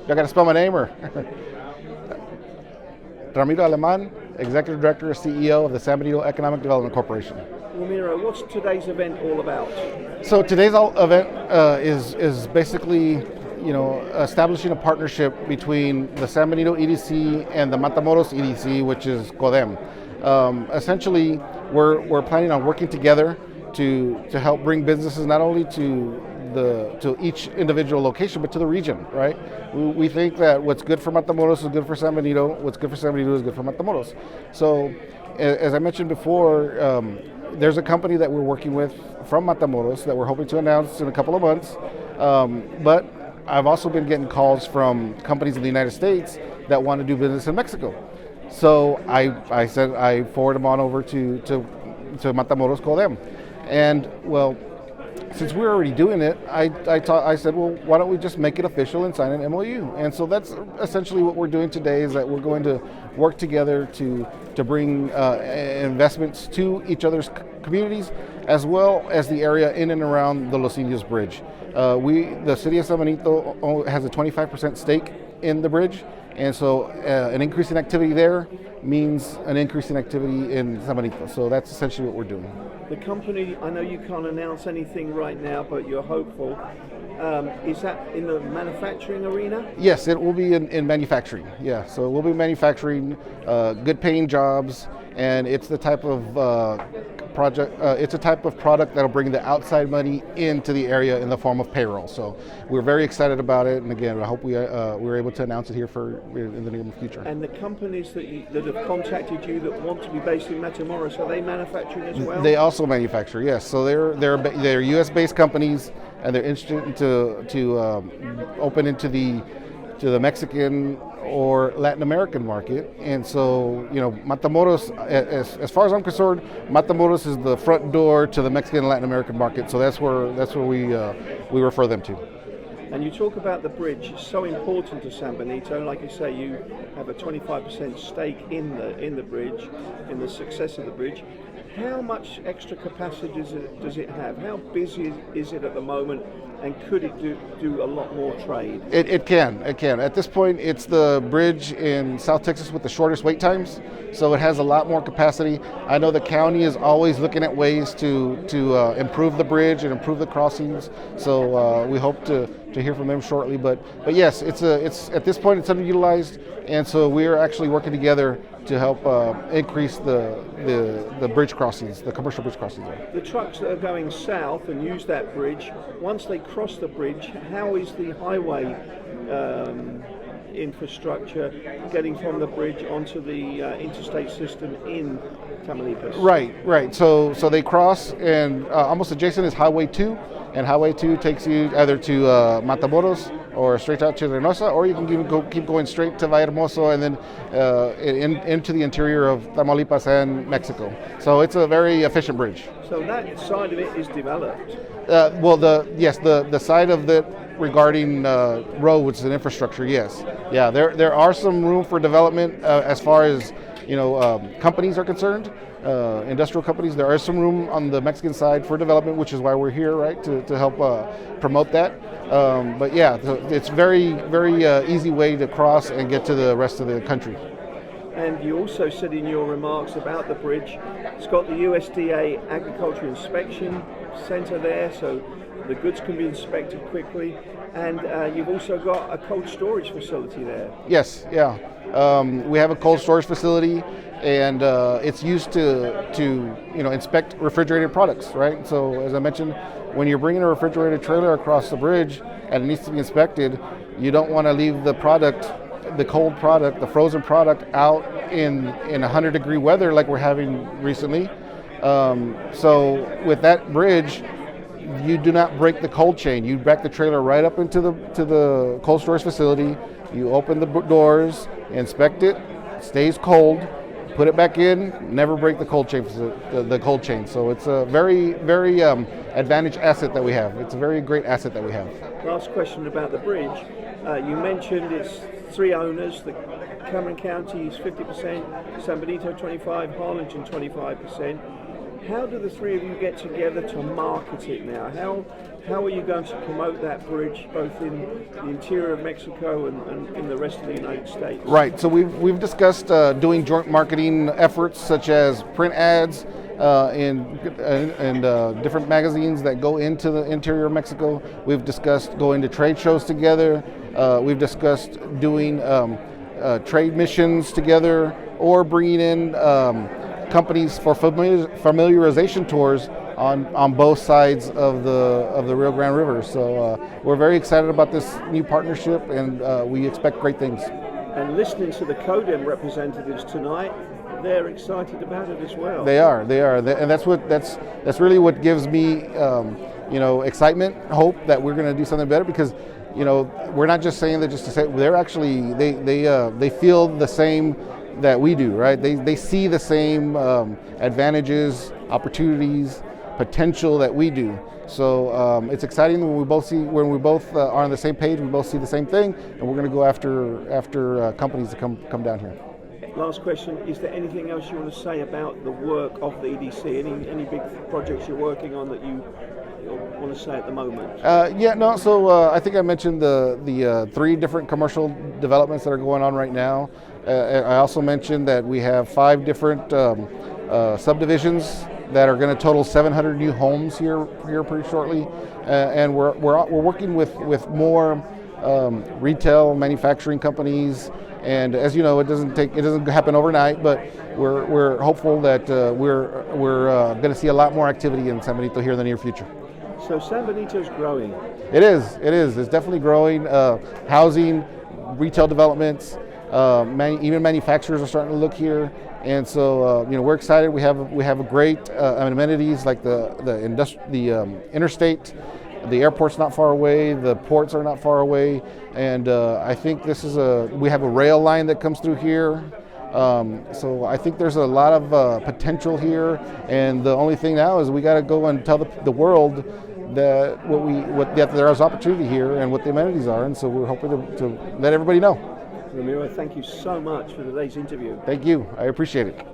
I got to spell my name or? Ramiro Aleman, Executive Director and CEO of the San Benito Economic Development Corporation. Ramiro, what's today's event all about? So today's event is basically, establishing a partnership between the San Benito EDC and the Matamoros EDC, which is CODEM. Essentially, we're planning on working together to help bring businesses not only to each individual location, but to the region, right? We think that what's good for Matamoros is good for San Benito. What's good for San Benito is good for Matamoros. So, as I mentioned before, there's a company that we're working with from Matamoros that we're hoping to announce in a couple of months. But I've also been getting calls from companies in the United States that want to do business in Mexico. So I said I forward them on over to Matamoros CODEM. And well, since we're already doing it, I said, well, why don't we just make it official and sign an MOU? And so that's essentially what we're doing today, is that we're going to work together to bring investments to each other's communities, as well as the area in and around the Los Indios Bridge. The city of San Benito has a 25% stake in the bridge, and so an increase in activity there means an increase in activity in San Benito. So that's essentially what we're doing. The company, I know you can't announce anything right now, but you're hopeful. Is that in the manufacturing arena? Yes, it will be in manufacturing. Yeah, so we'll be manufacturing good paying jobs, and it's the type of it's a type of product that'll bring the outside money into the area in the form of payroll. So we're very excited about it, and again, I hope we're able to announce it here in the near future. And the companies that have contacted you that want to be based in Matamoros, are they manufacturing as well? They also manufacture, yes. So they're U.S.-based companies, and they're interested to open into the Mexican or Latin American market. And so, Matamoros, as far as I'm concerned, Matamoros is the front door to the Mexican and Latin American market. So that's where we refer them to. And you talk about the bridge. It's so important to San Benito. Like you say, you have a 25% stake in the bridge, in the success of the bridge. How much extra capacity does it have? How busy is it at the moment? And could it do a lot more trade? It can. At this point, it's the bridge in South Texas with the shortest wait times, so it has a lot more capacity. I know the county is always looking at ways to improve the bridge and improve the crossings, so we hope to hear from them shortly. But yes, it's at this point it's underutilized, and so we are actually working together to help increase the bridge crossings, the commercial bridge crossings. The trucks that are going south and use that bridge, once they cross the bridge, how is the highway infrastructure getting from the bridge onto the interstate system in Tamaulipas? Right. So they cross, and almost adjacent is Highway 2, and Highway 2 takes you either to Matamoros or straight out to Reynosa, or you can keep going straight to Vallehermoso and then into the interior of Tamaulipas and Mexico. So it's a very efficient bridge. So that side of it is developed? The side of it regarding roads and infrastructure, yes. Yeah, there are some room for development as far as companies are concerned. Industrial companies, there is some room on the Mexican side for development, which is why we're here, right, to help promote that. But yeah, it's very, very easy way to cross and get to the rest of the country. And you also said in your remarks about the bridge, it's got the USDA Agriculture Inspection Center there, so the goods can be inspected quickly. And you've also got a cold storage facility there. Yes, yeah. We have a cold storage facility, and it's used to inspect refrigerated products, right? So as I mentioned, when you're bringing a refrigerated trailer across the bridge and it needs to be inspected, you don't want to leave the product, the cold product, the frozen product out in 100-degree weather like we're having recently. So with that bridge, you do not break the cold chain. You back the trailer right up into the cold storage facility. You open the doors, inspect it, stays cold, put it back in, never break the cold chain. So it's a very, very advantage asset that we have. It's a very great asset that we have. Last question about the bridge. You mentioned it's 3 owners. The Cameron County is 50%, San Benito 25%, Harlingen 25%. How do the three of you get together to market it now? How are you going to promote that bridge both in the interior of Mexico and in the rest of the United States? Right. So we've discussed doing joint marketing efforts such as print ads in different magazines that go into the interior of Mexico. We've discussed going to trade shows together. We've discussed doing trade missions together, or bringing in companies for familiarization tours on both sides of the Rio Grande River. So we're very excited about this new partnership, and we expect great things. And listening to the CODEM representatives tonight, they're excited about it as well. They are, and that's really what gives me, excitement, hope that we're going to do something better, because, we're not just saying that just to say. They're actually they feel the same that we do, right? They see the same advantages, opportunities, potential that we do. So it's exciting when we both are on the same page. We both see the same thing, and we're going to go after companies to come down here. Last question: is there anything else you want to say about the work of the EDC? Any big projects you're working on that you want to say at the moment? So I think I mentioned the 3 different commercial developments that are going on right now. I also mentioned that we have 5 different subdivisions that are going to total 700 new homes here pretty shortly, and we're working with more retail manufacturing companies. And as you know, it doesn't happen overnight, but we're hopeful that we're going to see a lot more activity in San Benito here in the near future. So San Benito's growing. It is. It's definitely growing. Housing, retail developments, even manufacturers are starting to look here, and so we're excited. We have a great amenities like the interstate. The airport's not far away. The ports are not far away, and I think we have a rail line that comes through here. So I think there's a lot of potential here, and the only thing now is we got to go and tell the world that there is opportunity here and what the amenities are, and so we're hoping to let everybody know. Ramiro, thank you so much for today's interview. Thank you. I appreciate it.